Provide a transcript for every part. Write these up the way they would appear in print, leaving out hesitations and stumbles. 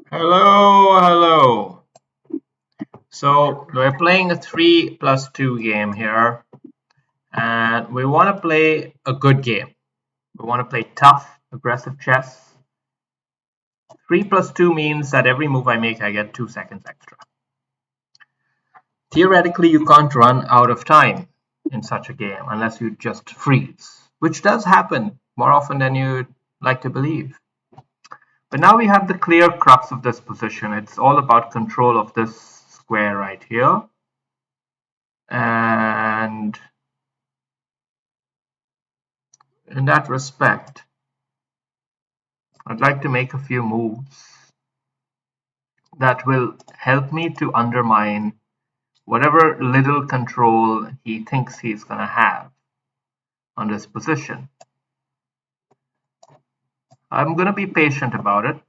Hello, hello. So we're playing a 3+2 game here, and we want to play a good game. We want to play tough, aggressive chess. 3+2 means that every move I make, I get 2 seconds extra. Theoretically, you can't run out of time in such a game unless you just freeze, which does happen more often than you'd like to believe. But now we have the clear crux of this position. It's all about control of this square right here. And in that respect, I'd like to make a few moves that will help me to undermine whatever little control he thinks he's going to have on this position. I'm going to be patient about it.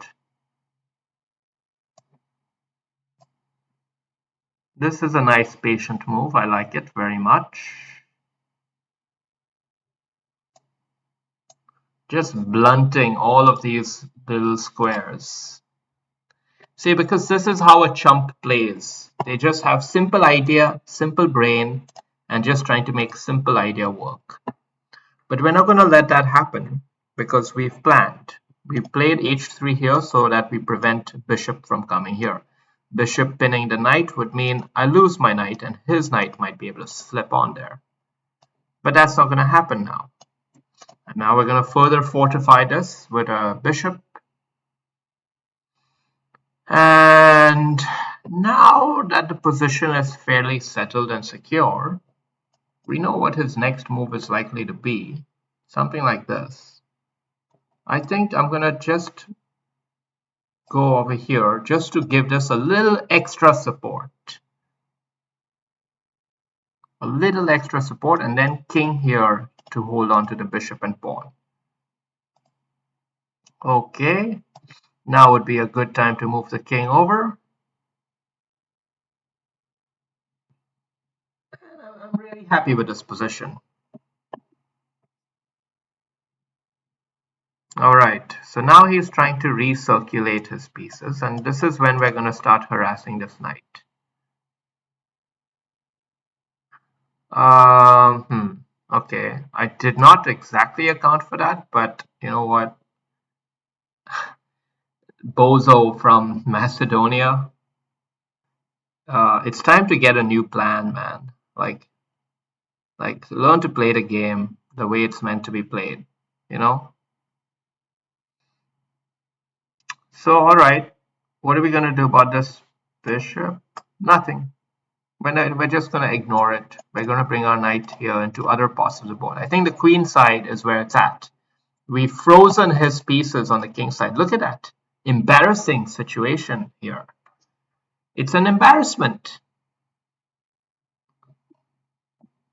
This is a nice patient move. I like it very much. Just blunting all of these little squares. See, because this is how a chump plays. They just have simple idea, simple brain, and just trying to make simple idea work. But we're not going to let that happen because we've planned. We played h3 here so that we prevent bishop from coming here. Bishop pinning the knight would mean I lose my knight and his knight might be able to slip on there. But that's not going to happen now. And now we're going to further fortify this with a bishop. And now that the position is fairly settled and secure, we know what his next move is likely to be. Something like this. I think I'm going to just go over here just to give this a little extra support. A little extra support and then king here to hold on to the bishop and pawn. Okay, now would be a good time to move the king over. I'm really happy with this position. Alright, so now he's trying to recirculate his pieces, and this is when we're going to start harassing this knight. Okay, I did not exactly account for that, but you know what? Bozo from Macedonia. It's time to get a new plan, man. Like learn to play the game the way it's meant to be played, you know? So, alright, what are we gonna do about this bishop? Nothing. We're just gonna ignore it. We're gonna bring our knight here into other parts of the board. I think the queen side is where it's at. We've frozen his pieces on the king side. Look at that. Embarrassing situation here. It's an embarrassment.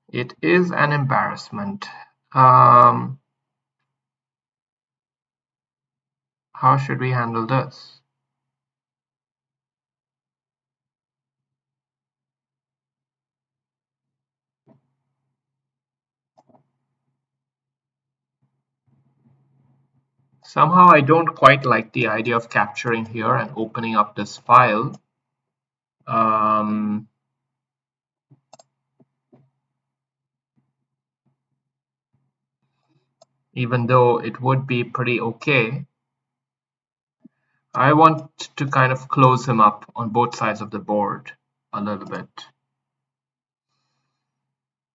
It is an embarrassment. How should we handle this? Somehow I don't quite like the idea of capturing here and opening up this file. Even though it would be pretty okay. I want to kind of close him up on both sides of the board a little bit.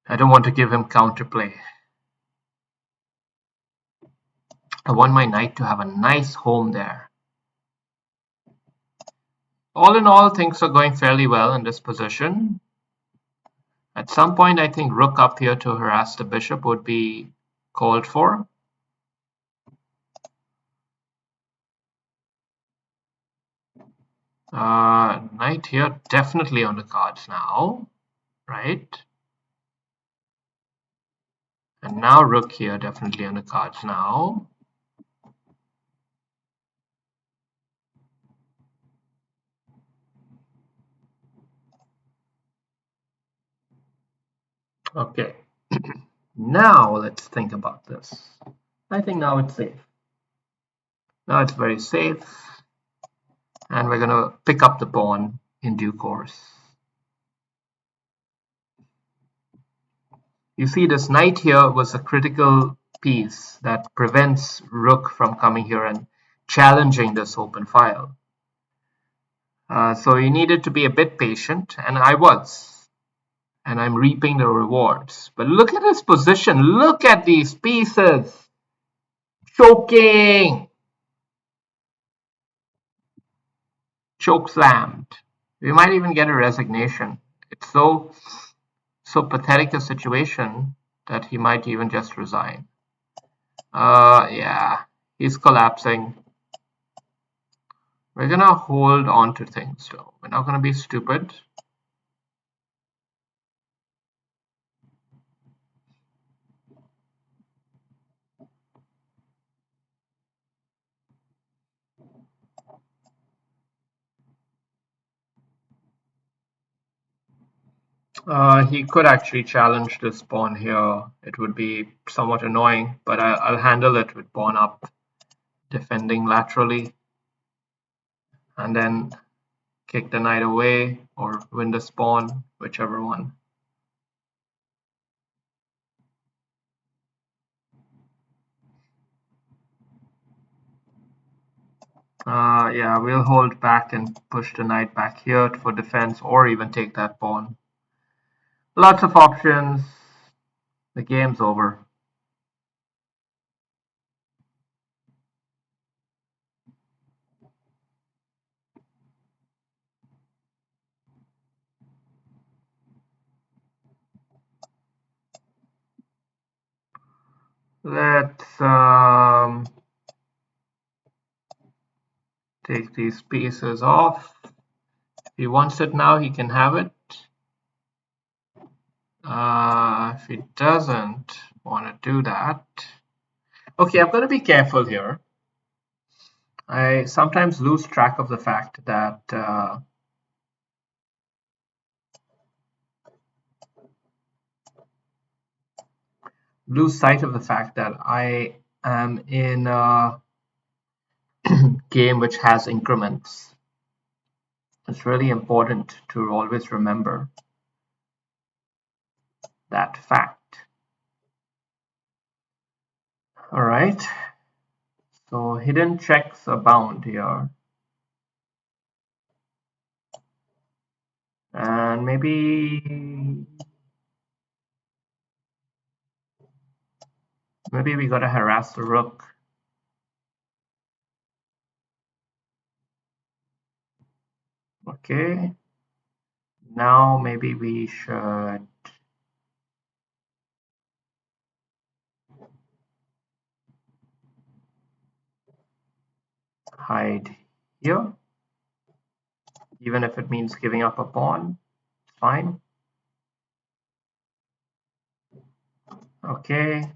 I don't want to give him counterplay. I want my knight to have a nice home there. All in all, things are going fairly well in this position. At some point, I think rook up here to harass the bishop would be called for. Knight here definitely on the cards now, right? And now rook here definitely on the cards now. Okay, now let's think about this. I think now it's safe. Now it's very safe. And we're going to pick up the pawn in due course. You see, this knight here was a critical piece that prevents rook from coming here and challenging this open file. So you needed to be a bit patient, and I was. And I'm reaping the rewards. But look at his position. Look at these pieces. Choking. Choke slammed. We might even get a resignation. It's so pathetic a situation that he might even just resign. Yeah, he's collapsing. We're gonna hold on to things though. We're not gonna be stupid. He could actually challenge this pawn here. It would be somewhat annoying, but I'll handle it with pawn up, defending laterally, and then kick the knight away or win the pawn, whichever one. Yeah, we'll hold back and push the knight back here for defense, or even take that pawn. Lots of options. The game's over. Let's take these pieces off. If he wants it now, he can have it. If he doesn't want to do that, okay, I've got to be careful here. I sometimes lose track of the fact that lose sight of the fact that I am in a game which has increments. It's really important to always remember that fact. All right, so hidden checks abound here. And maybe we gotta harass the rook. Okay, now maybe we should hide here, even if it means giving up a pawn. It's fine. Okay,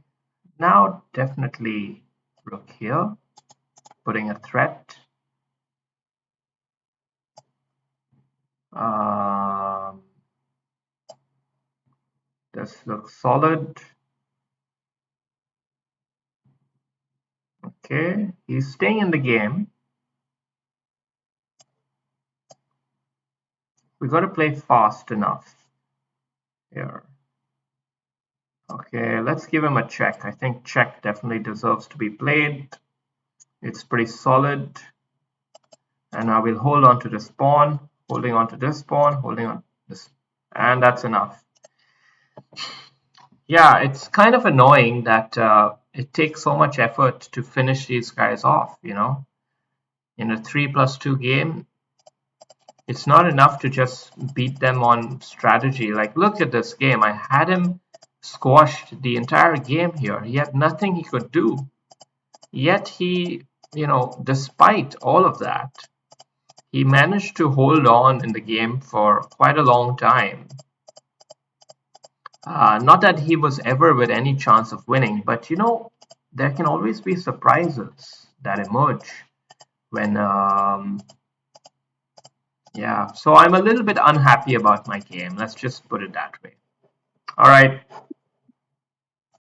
now definitely rook here, putting a threat. This looks solid. Okay, he's staying in the game. We got to play fast enough here. Okay, let's give him a check. I think check definitely deserves to be played. It's pretty solid. And now we'll hold on to this pawn, holding on to this pawn, holding on this, and that's enough. Yeah, it's kind of annoying that it takes so much effort to finish these guys off, you know. In a 3+2 game, it's not enough to just beat them on strategy. Like, look at this game. I had him squashed the entire game here. He had nothing he could do. Yet he, you know, despite all of that, he managed to hold on in the game for quite a long time. Not that he was ever with any chance of winning, but you know, there can always be surprises that emerge when, yeah, so I'm a little bit unhappy about my game. Let's just put it that way. All right.